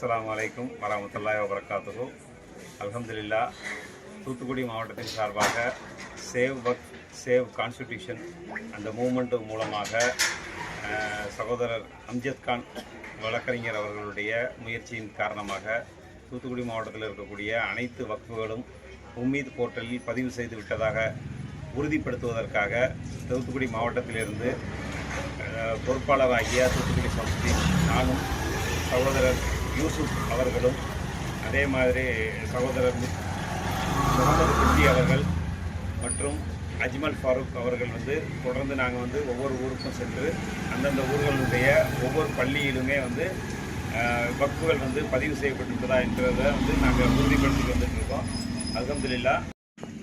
அஸ்ஸலாமு அலைக்கும் வரஹ்மத்துல்லாஹி வபரகாத்துஹு. அல்ஹம்துலில்லாஹ். தூத்துக்குடி மாவட்டத்தின் சார்பாக சேவ் வக்ஃப் சேவ் கான்ஸ்டிடியூஷன் அந்த மூமெண்ட் மூலமாக சகோதரர் அம்ஜத் கான் வழக்கறிஞர் அவர்களுடைய முயற்சியின் காரணமாக தூத்துக்குடி மாவட்டத்தில் இருக்கக்கூடிய அனைத்து வக்ஃபுகளும் உம்மீத் போர்ட்டலில் பதிவு செய்து விட்டதாக உறுதிப்படுத்துவதற்காக தூத்துக்குடி மாவட்டத்திலிருந்து பொறுப்பாளராகிய தூத்துக்குடி சம்ஸ்தி நானும் சகோதரர் யூசுப் அவர்களும் அதே மாதிரி சகோதரர் முகமது குட்டி அவர்கள் மற்றும் அஜ்மல் ஃபாரூக் அவர்கள் தொடர்ந்து நாங்கள் ஒவ்வொரு ஊருக்கும் சென்று அந்தந்த ஊர்களுடைய ஒவ்வொரு பள்ளியிலுமே வக்ஃபுகள் பதிவு செய்யப்பட்டிருப்பதா என்றதை நாங்கள் உறுதிப்படுத்திட்டு வந்துட்டுருக்கோம். அல்ஹம்துலில்லாஹ்.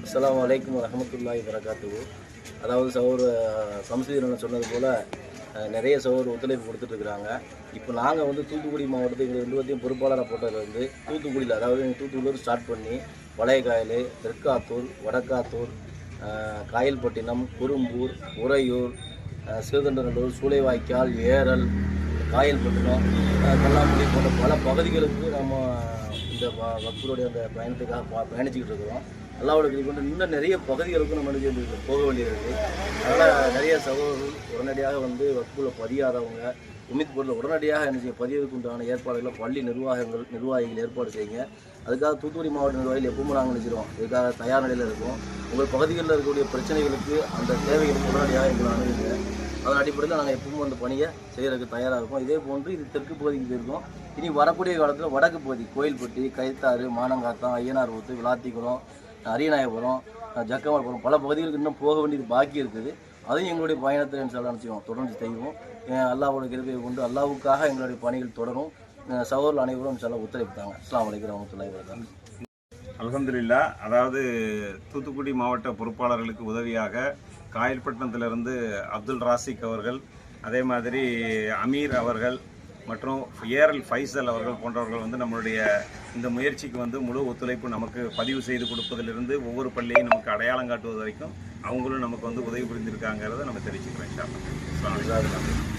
அஸ்ஸலாமு அலைக்கும் வரஹ்மத்துல்லாஹி வபரகாத்துஹு. அதாவது சகோதரர் சம்சீரன் சொன்னது போல் நிறைய சகோதரர் ஒத்துழைப்பு கொடுத்துட்ருக்குறாங்க. இப்போ நாங்கள் தூத்துக்குடி மாவட்டத்துக்கு எங்கள் 2 பேர்த்தையும் பொறுப்பாளராக போட்டதுலேருந்து தூத்துக்குடியில், அதாவது தூத்துக்குடியில் ஸ்டார்ட் பண்ணி வளையக்காயல், தெற்காத்தூர், வடக்காத்தூர், காயல்பட்டினம், குறும்பூர், உறையூர், சிறுதண்டநல்லூர், சூளைவாய்க்கால், ஏரல், காயல்பட்டினம், கல்லாங்குடி போன்ற பல பகுதிகளுக்கு நம்ம இந்த வக்ஃபுடைய அந்த பயணத்துக்காக பயணிச்சுக்கிட்டு இருக்கிறோம். அல்லாஹ்வோட கிருபை கொண்டு இன்னும் நிறைய பகுதிகளுக்கும் நம்ம போக வேண்டியது இருக்குது. அதனால் நிறைய சகோதரர்கள் உடனடியாக வக்ஃபில் பதியாதவங்க உம்மீத் போர்ட்டில் உடனடியாக என்ன செய்ய பதிவுக்கு உண்டான ஏற்பாடுகளை பள்ளி நிர்வாகிகள் ஏற்பாடு செய்யுங்க. அதுக்காக தூத்துக்குடி மாவட்ட நிர்வாகிகள் எப்பவும் நாங்கள் நினைச்சிருவோம், இதுக்காக தயார் நிலையில் இருக்கோம். உங்கள் பகுதிகளில் இருக்கக்கூடிய பிரச்சனைகளுக்கு அந்த தேவைகளுக்கு உடனடியாக எங்களை அணுகுங்க. அதன் அடிப்படையில் நாங்கள் எப்பவும் அந்த பணியை செய்கிறதுக்கு தயாராக இருக்கோம். இதே போன்று இது தெற்கு பகுதிக்கு போயிருக்கோம். இனி வரக்கூடிய காலத்தில் வடக்கு பகுதி கோயில்பட்டி, கைத்தாறு, மானங்காத்தான், ஐயனார் ஊத்து, விளாத்திக்குளம், அரியநாயபுரம், ஜக்கமாபுரம் பல பகுதிகளுக்கு இன்னும் போக வேண்டியது பாக்கி இருக்குது. அதையும் எங்களுடைய பயணத்தை நினைச்சோம் தொடர்ந்து செய்வோம். அல்லாஹ்வோட கிருபையை கொண்டு அல்லாஹ்வுக்காக எங்களுடைய பணிகள் தொடரும். சகோதரர்கள் அனைவரும் இன்ஷாஅல்லாஹ் ஒத்துழைப்புத்தாங்க. அஸ்ஸலாமு அலைக்கும் வரஹ்மத்துல்லாஹி வபரகாத்துஹு. அல்ஹம்துலில்லாஹ். அதாவது தூத்துக்குடி மாவட்ட பொறுப்பாளர்களுக்கு உதவியாக காயல்பட்டினத்திலிருந்து அப்துல் ராசிக் அவர்கள், அதே மாதிரி அமீர் அவர்கள் மற்றும் ஏரல் ஃபைசல் அவர்கள் போன்றவர்கள் நம்மளுடைய இந்த முயற்சிக்கு முழு ஒத்துழைப்பு நமக்கு பதிவு செய்து கொடுப்பதிலிருந்து ஒவ்வொரு பள்ளியையும் நமக்கு அடையாளம் காட்டுவது வரைக்கும் அவங்களும் நமக்கு உதவி புரிந்திருக்காங்கிறத நம்ம தெரிவிச்சுக்கிறோம். இன்ஷா அல்லாஹ்.